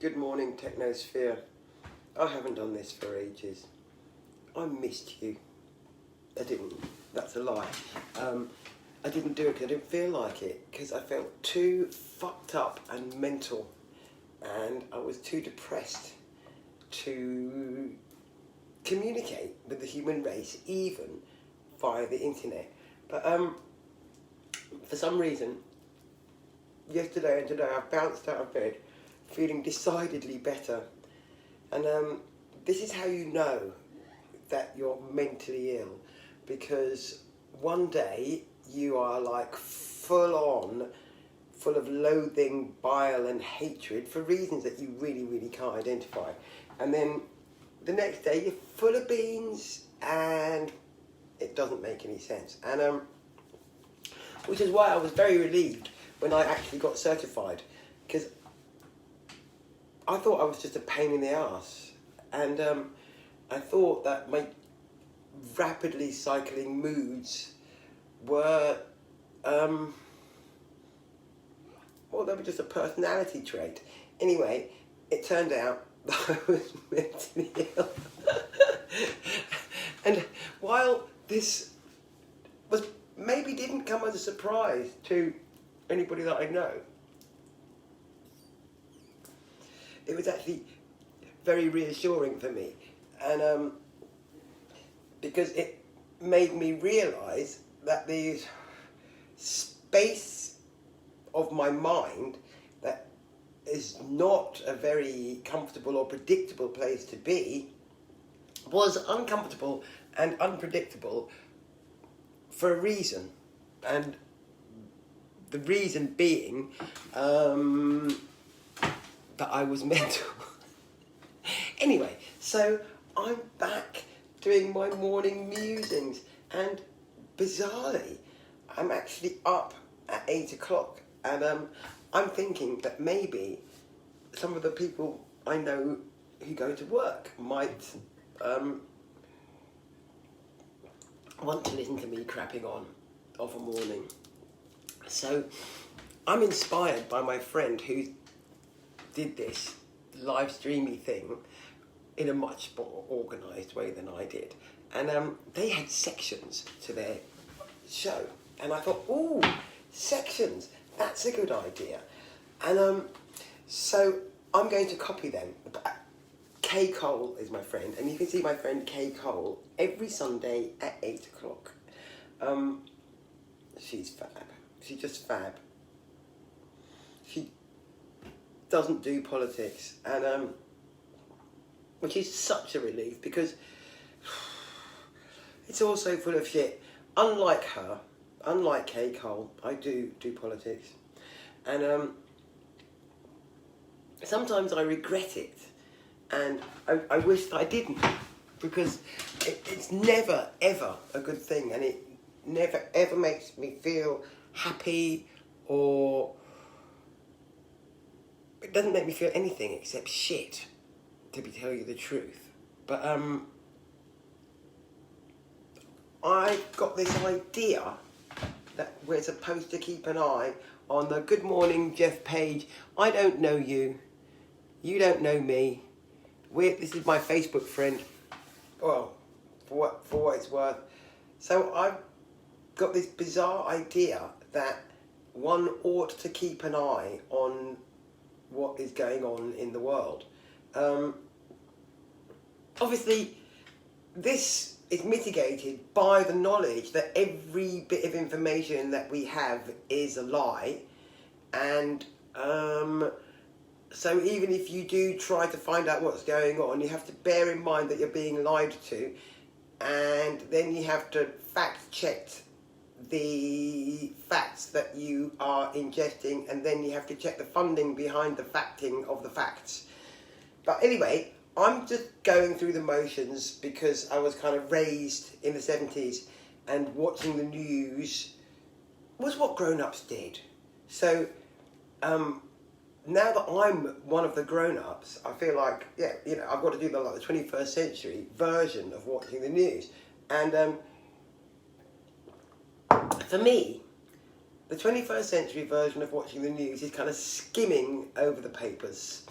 Good morning, Technosphere. I haven't done this for ages. I missed you. I didn't. That's a lie. I didn't do it because I didn't feel like it, because I felt too fucked up and mental, and I was too depressed to communicate with the human race, even via the internet. But for some reason, yesterday and today, I bounced out of bed feeling decidedly better. And this is how you know that you're mentally ill, because one day you are like full of loathing, bile and hatred for reasons that you really can't identify. And then the next day you're full of beans and it doesn't make any sense. And which is why I was very relieved when I actually got certified, because I thought I was just a pain in the arse, and I thought that my rapidly cycling moods were, well, they were just a personality trait. Anyway, it turned out that I was mentally ill. And while this was maybe didn't come as a surprise to anybody that I know, it was actually very reassuring for me, and because it made me realise that the space of my mind that is not a very comfortable or predictable place to be was uncomfortable and unpredictable for a reason, and the reason being that I was mental. Anyway, so I'm back doing my morning musings, and bizarrely, I'm actually up at 8 o'clock, and I'm thinking that maybe some of the people I know who go to work might want to listen to me crapping on of a morning. So I'm inspired by my friend who did this live streamy thing in a much more organised way than I did, and they had sections to their show, and I thought, ooh, sections, that's a good idea. And so I'm going to copy them. Kay Cole is my friend, and you can see my friend Kay Cole every Sunday at 8 o'clock. She's fab. She's just fab. She doesn't do politics, and which is such a relief, because it's also full of shit. Unlike her, unlike Kay Cole, I do politics, and sometimes I regret it, and I wish that I didn't, because it's never ever a good thing, and it never ever makes me feel happy, or it doesn't make me feel anything except shit, to tell you the truth. But I got this idea that we're supposed to keep an eye on the Good Morning Jeff page. I don't know you, you don't know me. This is my Facebook friend. Well, for what it's worth. So I've got this bizarre idea that one ought to keep an eye on what is going on in the world. Obviously, this is mitigated by the knowledge that every bit of information that we have is a lie, and so even if you do try to find out what's going on, you have to bear in mind that you're being lied to, and then you have to fact check the facts that you are ingesting, and then you have to check the funding behind the facting of the facts. But anyway, I'm just going through the motions because I was kind of raised in the 70s, and watching the news was what grown-ups did. So now that I'm one of the grown-ups, I feel like, yeah, you know, I've got to do the 21st century version of watching the news. And for me, the 21st century version of watching the news is kind of skimming over the papers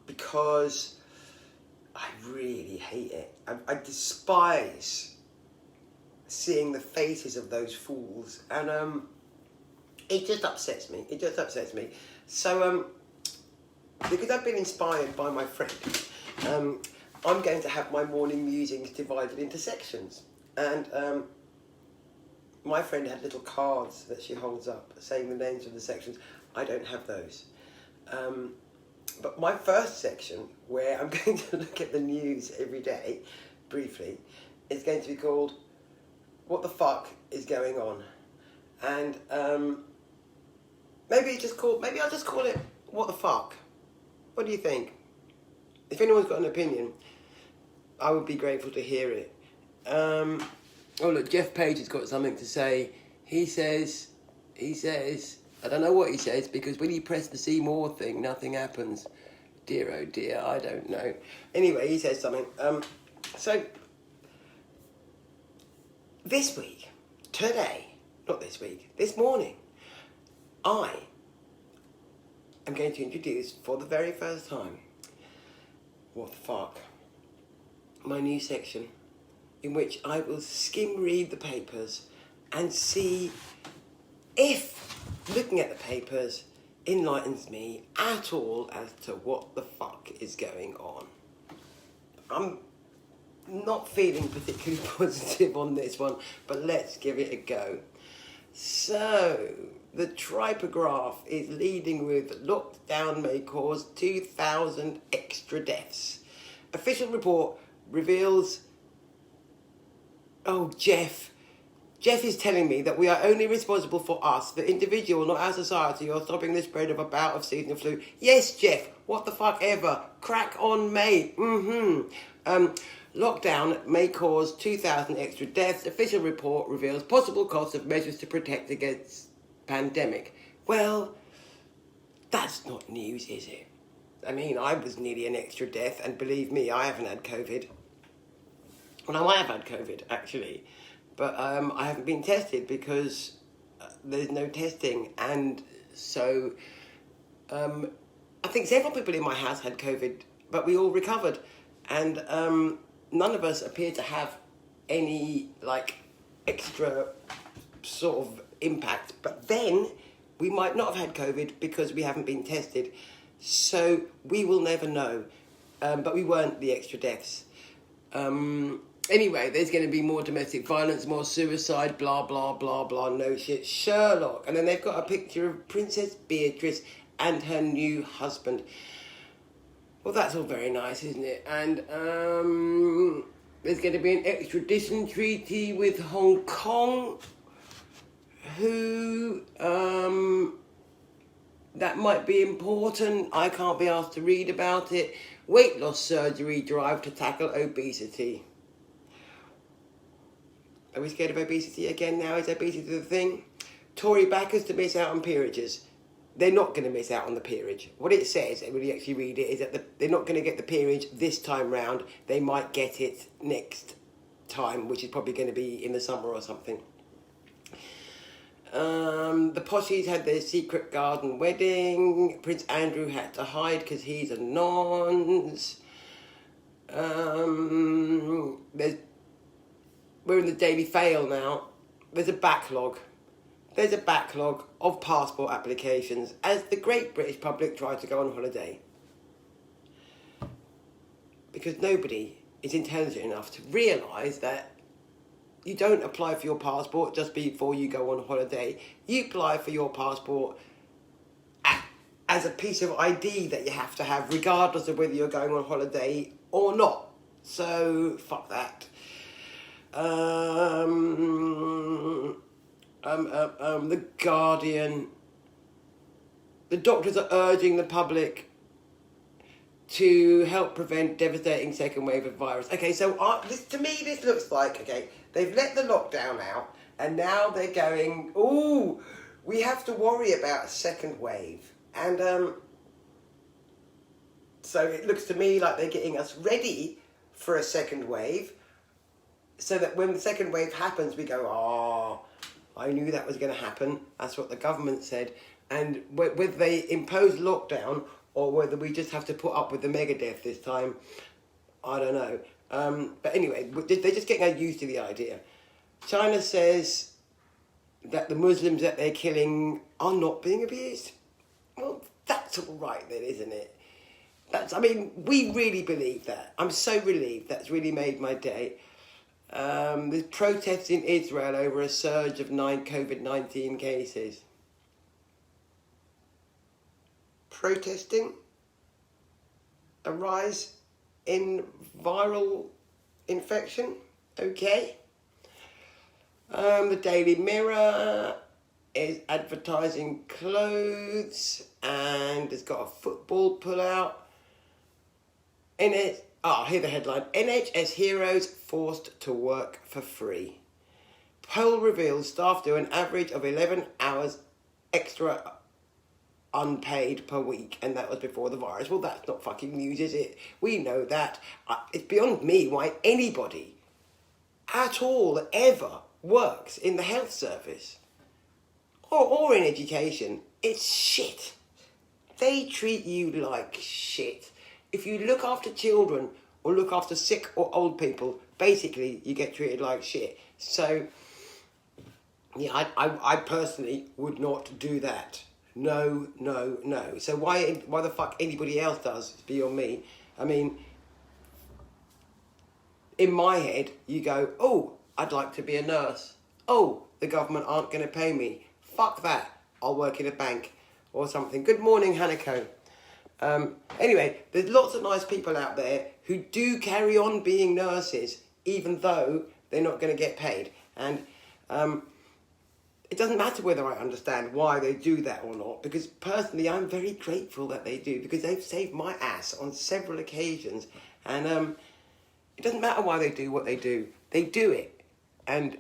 because I really hate it. I despise seeing the faces of those fools, and it just upsets me. So, because I've been inspired by my friend, I'm going to have my morning musings divided into sections, and my friend had little cards that she holds up saying the names of the sections. I don't have those. But my first section, where I'm going to look at the news every day, briefly, is going to be called "What the fuck is going on?" And maybe I'll just call it "What the fuck." What do you think? If anyone's got an opinion, I would be grateful to hear it. Oh look, Jeff Page has got something to say. He says, I don't know what he says, because when you press the see more thing, nothing happens. Dear, oh dear, I don't know. Anyway, he says something. So, this morning, I am going to introduce, for the very first time, What the Fuck? My new section, in which I will skim read the papers and see if looking at the papers enlightens me at all as to what the fuck is going on. I'm not feeling particularly positive on this one, but let's give it a go. So, the Tripograph is leading with "Lockdown may cause 2,000 extra deaths." Official report reveals... Oh, Jeff is telling me that we are only responsible for us, the individual, not our society, or stopping the spread of a bout of seasonal flu. Yes, Jeff, what the fuck ever. Crack on, mate. Lockdown may cause 2,000 extra deaths. Official report reveals possible costs of measures to protect against pandemic. Well, that's not news, is it? I mean, I was nearly an extra death, and believe me, I haven't had COVID. Well, I might have had COVID, actually. But I haven't been tested because there's no testing. And so I think several people in my house had COVID, but we all recovered. And none of us appear to have any, extra sort of impact. But then we might not have had COVID because we haven't been tested. So we will never know. But we weren't the extra deaths. Anyway, there's going to be more domestic violence, more suicide, blah, blah, blah, blah, no shit. Sherlock. And then they've got a picture of Princess Beatrice and her new husband. Well, that's all very nice, isn't it? And there's going to be an extradition treaty with Hong Kong, who... that might be important. I can't be asked to read about it. Weight loss surgery drive to tackle obesity. Are we scared of obesity again now? Is obesity the thing? Tory backers to miss out on peerages. They're not going to miss out on the peerage. What it says, and when you actually read it, is that they're not going to get the peerage this time round. They might get it next time, which is probably going to be in the summer or something. The poshies had their secret garden wedding. Prince Andrew had to hide because he's a nonce. We're in the Daily Fail now. There's a backlog of passport applications as the great British public tries to go on holiday. Because nobody is intelligent enough to realise that you don't apply for your passport just before you go on holiday. You apply for your passport as a piece of ID that you have to have, regardless of whether you're going on holiday or not. So, fuck that. The Guardian. The doctors are urging the public to help prevent devastating second wave of virus. Okay, so to me this looks like, they've let the lockdown out, and now they're going, ooh, we have to worry about a second wave. And so it looks to me like they're getting us ready for a second wave, so that when the second wave happens, we go, I knew that was going to happen. That's what the government said. And whether they impose lockdown or whether we just have to put up with the Megadeth this time. I don't know. But anyway, they're just getting used to the idea. China says that the Muslims that they're killing are not being abused. Well, that's all right then, isn't it? We really believe that. I'm so relieved. That's really made my day. There's protests in Israel over a surge of COVID-19 cases. Protesting? A rise in viral infection? Okay. The Daily Mirror is advertising clothes and has got a football pullout. Here's the headline. NHS heroes forced to work for free. Poll reveals staff do an average of 11 hours extra unpaid per week, and that was before the virus. Well, that's not fucking news, is it? We know that. It's beyond me why anybody at all ever works in the health service or in education. It's shit. They treat you like shit. If you look after children or look after sick or old people, basically you get treated like shit. So, yeah, I personally would not do that. No. So why the fuck anybody else does is beyond me. I mean, in my head, you go, oh, I'd like to be a nurse. Oh, the government aren't going to pay me. Fuck that. I'll work in a bank or something. Good morning, Hanako. Anyway, there's lots of nice people out there who do carry on being nurses, even though they're not going to get paid. And it doesn't matter whether I understand why they do that or not, because personally I'm very grateful that they do, because they've saved my ass on several occasions. And it doesn't matter why they do what they do. They do it. And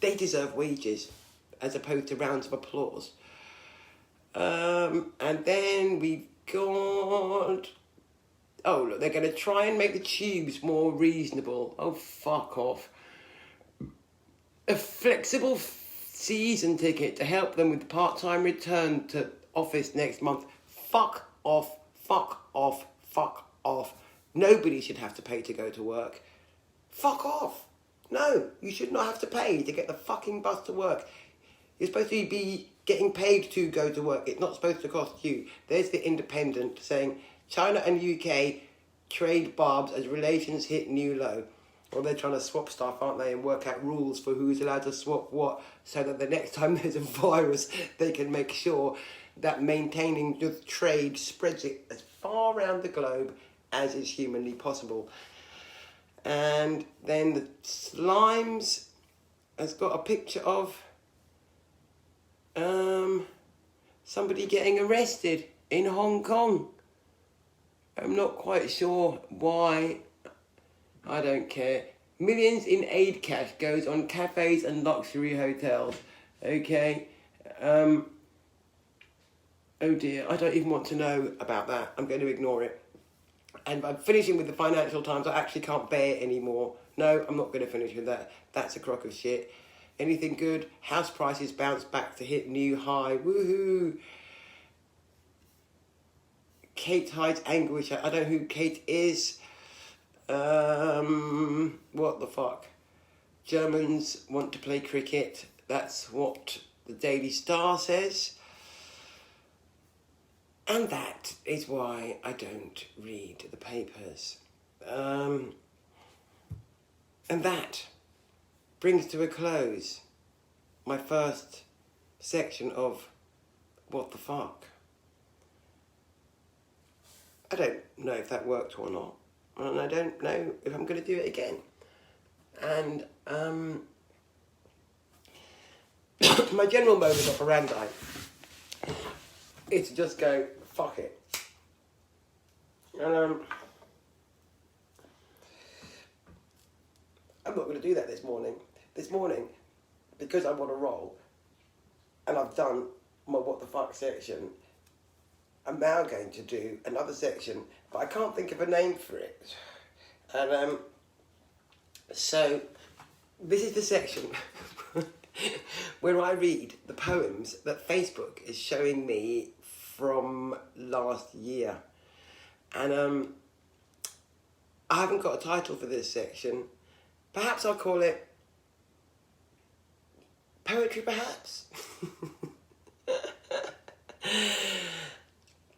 they deserve wages as opposed to rounds of applause. And then we've got... Oh, look, they're going to try and make the tubes more reasonable. Oh, fuck off. A flexible season ticket to help them with part-time return to office next month. Fuck off. Nobody should have to pay to go to work. Fuck off. No, you should not have to pay to get the fucking bus to work. You're supposed to be getting paid to go to work. It's not supposed to cost you. There's the Independent saying China and UK trade barbs as relations hit new low. Well, they're trying to swap stuff, aren't they, and work out rules for who's allowed to swap what, so that the next time there's a virus, they can make sure that maintaining the trade spreads it as far around the globe as is humanly possible. And then the Slimes has got a picture of somebody getting arrested in Hong Kong. I'm not quite sure why. I don't care. Millions in aid cash goes on cafes and luxury hotels. Okay. Oh dear, I don't even want to know about that. I'm going to ignore it. And I'm finishing with the Financial Times. I actually can't bear it anymore. No, I'm not going to finish with that. That's a crock of shit. Anything good? House prices bounce back to hit new high. Woohoo! Kate hides anguish. I don't know who Kate is. What the fuck? Germans want to play cricket. That's what the Daily Star says. And that is why I don't read the papers. And that brings to a close my first section of What the Fuck. I don't know if that worked or not. And I don't know if I'm going to do it again. And my general modus operandi is to just go, fuck it. And I'm not going to do that this morning. This morning, because I'm on a roll, and I've done my what the fuck section, I'm now going to do another section, but I can't think of a name for it. And so this is the section where I read the poems that Facebook is showing me from last year. And I haven't got a title for this section. Perhaps I'll call it Poetry, perhaps?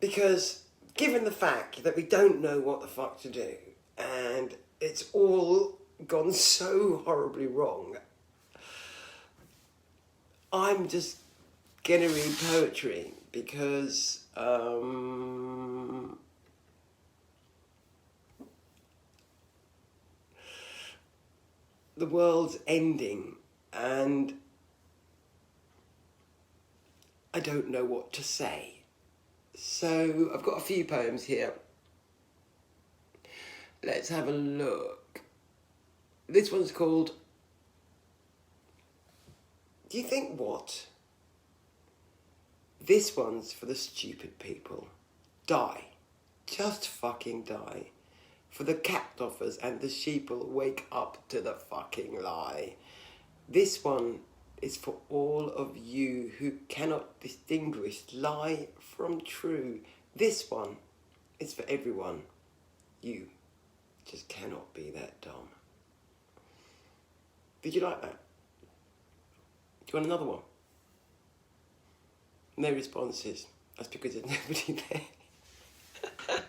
Because given the fact that we don't know what the fuck to do, and it's all gone so horribly wrong, I'm just gonna read poetry because the world's ending and I don't know what to say. So I've got a few poems here. Let's have a look. This one's called Do You Think What? This one's for the stupid people. Die. Just fucking die. For the cat offers and the sheeple wake up to the fucking lie. This one is for all of you who cannot distinguish lie from true. This one is for everyone. You just cannot be that dumb. Did you like that? Do you want another one? No responses. That's because there's nobody there.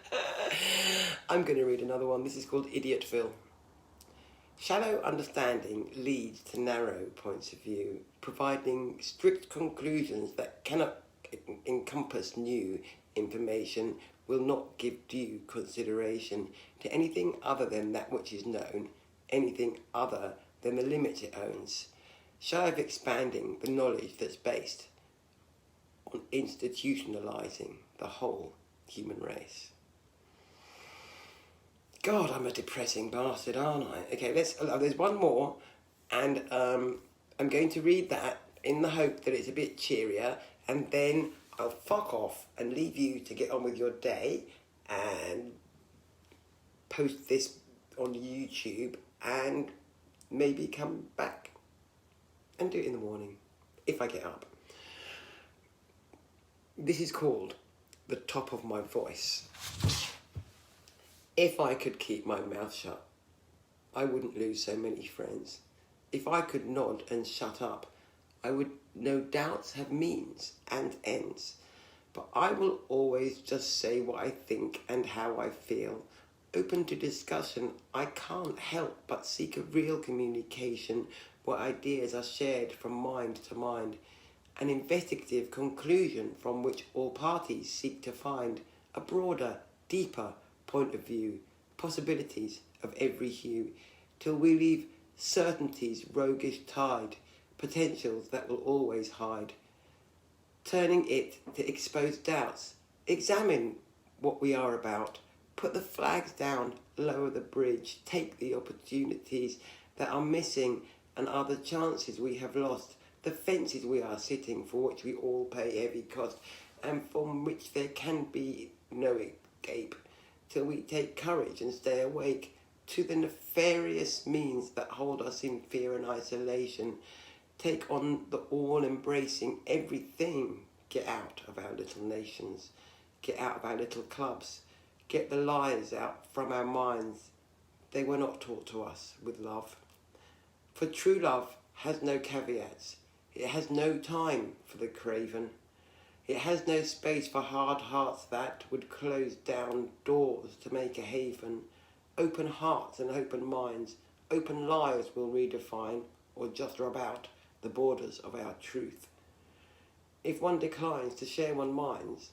I'm going to read another one. This is called Idiotville. Shallow understanding leads to narrow points of view, providing strict conclusions that cannot encompass new information, will not give due consideration to anything other than that which is known, anything other than the limits it owns, shy of expanding the knowledge that's based on institutionalising the whole human race. God, I'm a depressing bastard, aren't I? Okay, there's one more, and I'm going to read that in the hope that it's a bit cheerier, and then I'll fuck off and leave you to get on with your day and post this on YouTube and maybe come back and do it in the morning, if I get up. This is called The Top of My Voice. If I could keep my mouth shut, I wouldn't lose so many friends. If I could nod and shut up, I would no doubts have means and ends. But I will always just say what I think and how I feel. Open to discussion, I can't help but seek a real communication where ideas are shared from mind to mind. An investigative conclusion from which all parties seek to find a broader, deeper point of view, possibilities of every hue, till we leave certainty's roguish tide, potentials that will always hide. Turning it to expose doubts, examine what we are about, put the flags down, lower the bridge, take the opportunities that are missing and are the chances we have lost, the fences we are sitting for which we all pay heavy cost and from which there can be no escape, till we take courage and stay awake to the nefarious means that hold us in fear and isolation. Take on the all-embracing everything. Get out of our little nations. Get out of our little clubs. Get the lies out from our minds. They were not taught to us with love. For true love has no caveats. It has no time for the craven. It has no space for hard hearts that would close down doors to make a haven. Open hearts and open minds, open lives will redefine or just rub out the borders of our truth. If one declines to share one's minds,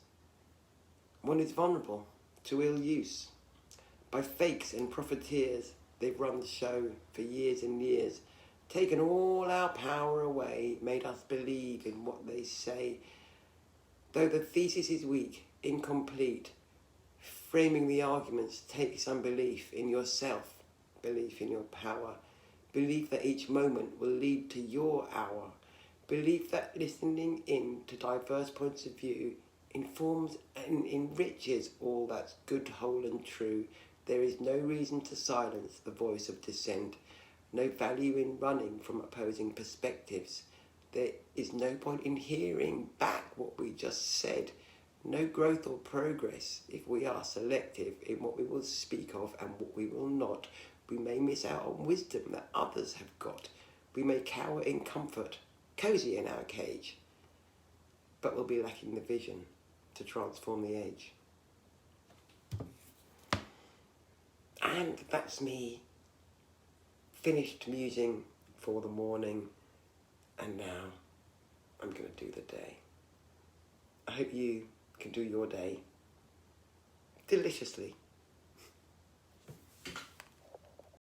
one is vulnerable to ill use. By fakes and profiteers, they've run the show for years and years, taken all our power away, made us believe in what they say. Though the thesis is weak, incomplete, framing the arguments takes some belief in yourself, belief in your power, belief that each moment will lead to your hour, belief that listening in to diverse points of view informs and enriches all that's good, whole and true. There is no reason to silence the voice of dissent, no value in running from opposing perspectives. There is no point in hearing back what we just said. no growth or progress if we are selective in what we will speak of and what we will not. We may miss out on wisdom that others have got. We may cower in comfort, cosy in our cage, but we'll be lacking the vision to transform the age. And that's me, finished musing for the morning, and now I'm going to do the day. I hope you can do your day deliciously.